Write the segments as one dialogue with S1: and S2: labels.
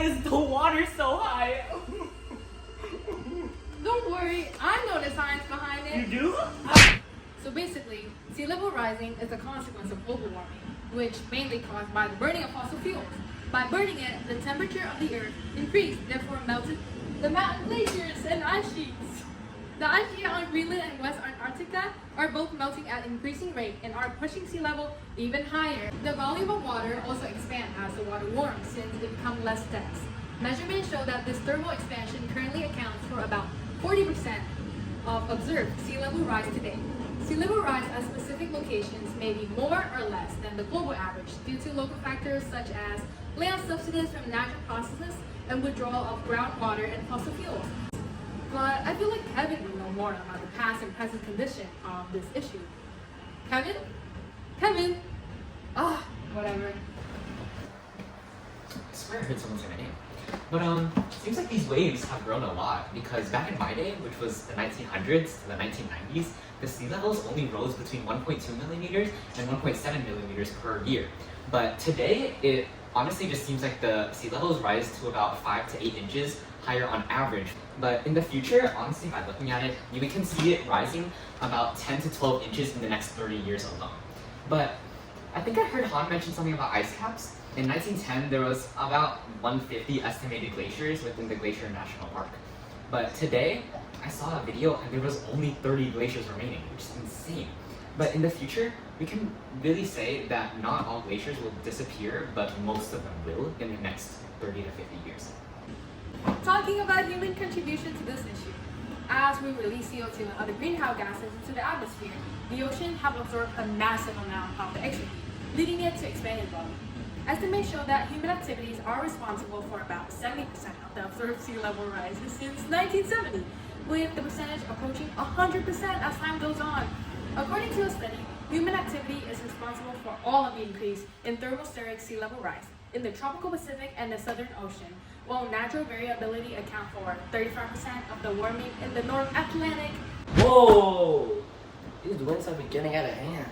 S1: is the water so high?
S2: Don't worry, I know the science behind it.
S1: You do?
S2: So basically, sea level rising is a consequence of global warming, which mainly caused by the burning of fossil fuels. By burning it, the temperature of the earth increased, therefore melted the mountain glaciers and ice sheets. The ice sheet on Greenland and West Antarctica are both melting at an increasing rate and are pushing sea level even higher. The volume of water also expands as the water warms since it becomes less dense. Measurements show that this thermal expansion currently accounts for about 40% of observed sea level rise today. Sea level rise at specific locations may be more or less than the global average due to local factors such as land subsidies from natural processes and withdrawal of groundwater and fossil fuels. But I feel like Kevin would know more about the past and present condition of this issue. Kevin? Kevin? Whatever.
S3: I swear I heard someone say my name. But seems like these waves have grown a lot because back in my day, which was the 1900s to the 1990s, the sea levels only rose between 1.2 millimeters and 1.7 millimeters per year. But today, it honestly just seems like the sea levels rise to about 5 to 8 inches higher on average. But in the future, honestly, by looking at it, we can see it rising about 10 to 12 inches in the next 30 years alone. But I think I heard Han mention something about ice caps. In 1910, there was about 150 estimated glaciers within the Glacier National Park. But today, I saw a video and there was only 30 glaciers remaining, which is insane. But in the future, we can really say that not all glaciers will disappear, but most of them will in the next 30 to 50 years.
S2: Talking about human contribution to this issue. As we release CO2 and other greenhouse gases into the atmosphere, the ocean have absorbed a massive amount of the extra heat, leading it to expand its volume. Estimates show that human activities are responsible for about 70% of the observed sea level rises since 1970, with the percentage approaching 100% as time goes on. According to a study, human activity is responsible for all of the increase in thermospheric sea level rise in the tropical Pacific and the Southern Ocean, while natural variability account for 35% of the warming in the North Atlantic.
S4: Whoa! These winds have been getting out of hand.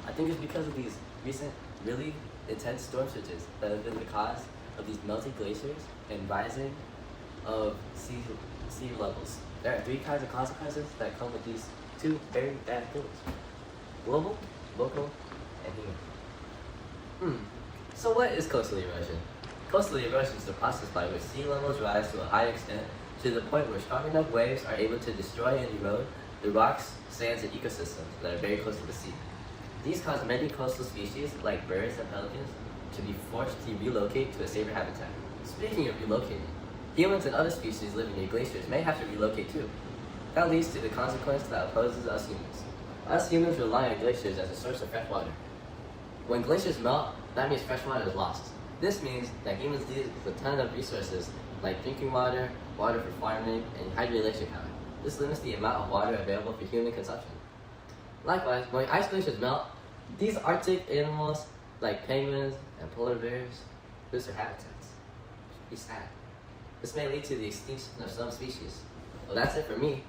S4: I think it's because of these recent, really intense storm surges that have been the cause of these melting glaciers and rising of sea levels. There are 3 kinds of consequences that come with these 2 very bad things: global, local, and human. So what is coastal erosion? Coastal erosion is the process by which sea levels rise to a high extent to the point where strong enough waves are able to destroy and erode the rocks, sands, and ecosystems that are very close to the sea. These cause many coastal species, like birds and pelicans, to be forced to relocate to a safer habitat. Speaking of relocating, humans and other species living near glaciers may have to relocate too. That leads to the consequence that opposes us humans. Us humans rely on glaciers as a source of fresh water. When glaciers melt, that means fresh water is lost. This means that humans lose a ton of resources like drinking water, water for farming, and hydroelectric power. This limits the amount of water available for human consumption. Likewise, when ice glaciers melt, these Arctic animals like penguins and polar bears lose their habitats. Be sad. This may lead to the extinction of some species. Well, that's it for me.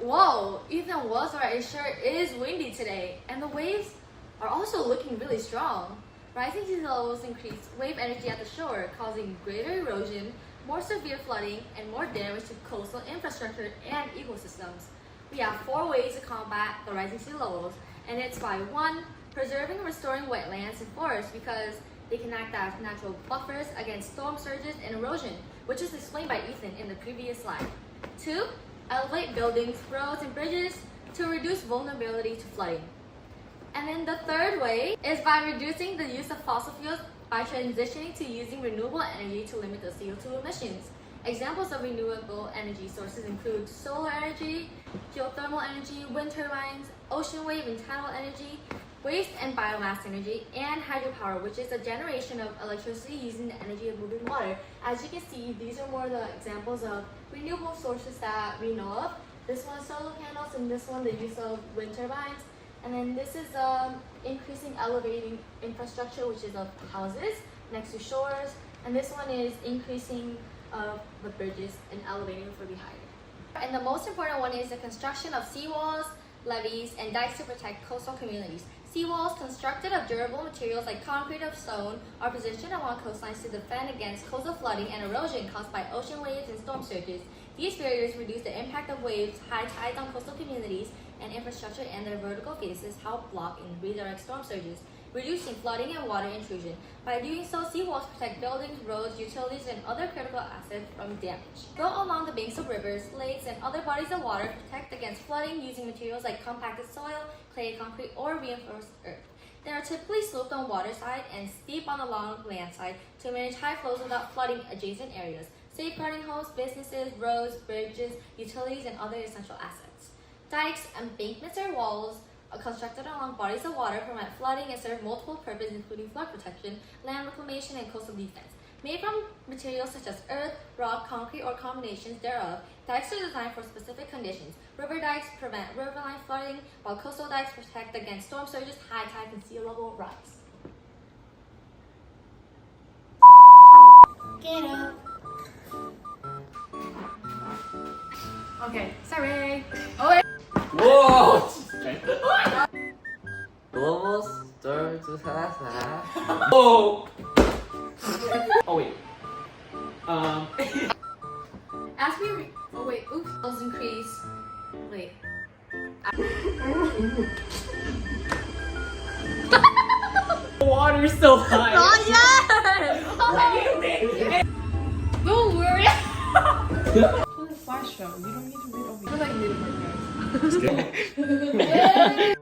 S5: Whoa, Ethan was right. It sure is windy today, and the waves are also looking really strong. Rising sea levels increase wave energy at the shore, causing greater erosion, more severe flooding, and more damage to coastal infrastructure and ecosystems. We have 4 ways to combat the rising sea levels, and it's by 1, preserving and restoring wetlands and forests because they can act as natural buffers against storm surges and erosion, which is explained by Ethan in the previous slide. 2, elevate buildings, roads, and bridges to reduce vulnerability to flooding. And then the 3rd way is by reducing the use of fossil fuels by transitioning to using renewable energy to limit the CO2 emissions. Examples of renewable energy sources include solar energy, geothermal energy, wind turbines, ocean wave and tidal energy, waste and biomass energy, and hydropower, which is a generation of electricity using the energy of moving water. As you can see, these are more the examples of renewable sources that we know of. This one is solar panels, and this one the use of wind turbines. And then this is increasing elevating infrastructure, which is of houses next to shores. And this one is increasing the bridges and elevating for the higher. And the most important one is the construction of seawalls, levees, and dikes to protect coastal communities. Seawalls constructed of durable materials like concrete or stone are positioned along coastlines to defend against coastal flooding and erosion caused by ocean waves and storm surges. These barriers reduce the impact of waves, high tides on coastal communities, and infrastructure, and their vertical faces help block and redirect storm surges, reducing flooding and water intrusion. By doing so, seawalls protect buildings, roads, utilities, and other critical assets from damage. Built along the banks of rivers, lakes, and other bodies of water, protect against flooding using materials like compacted soil, clay, concrete, or reinforced earth. They are typically sloped on water side and steep on the long land side to manage high flows without flooding adjacent areas, safeguarding homes, businesses, roads, bridges, utilities, and other essential assets. Dikes, embankments, or walls are constructed along bodies of water prevent flooding and serve multiple purposes including flood protection, land reclamation, and coastal defense. Made from materials such as earth, rock, concrete, or combinations thereof, dikes are designed for specific conditions. River dikes prevent riverine flooding, while coastal dikes protect against storm surges, high tides, and sea level rise.
S2: Get up. Okay, sorry. Oh, wait.
S4: Whoa! Global storm to
S3: Oh! Oh wait.
S2: As we oh wait, oops, levels increase. Wait.
S1: The water's so high.
S5: yet!
S2: Don't worry.
S1: Flash show. You don't need to read over
S2: I feel like middle.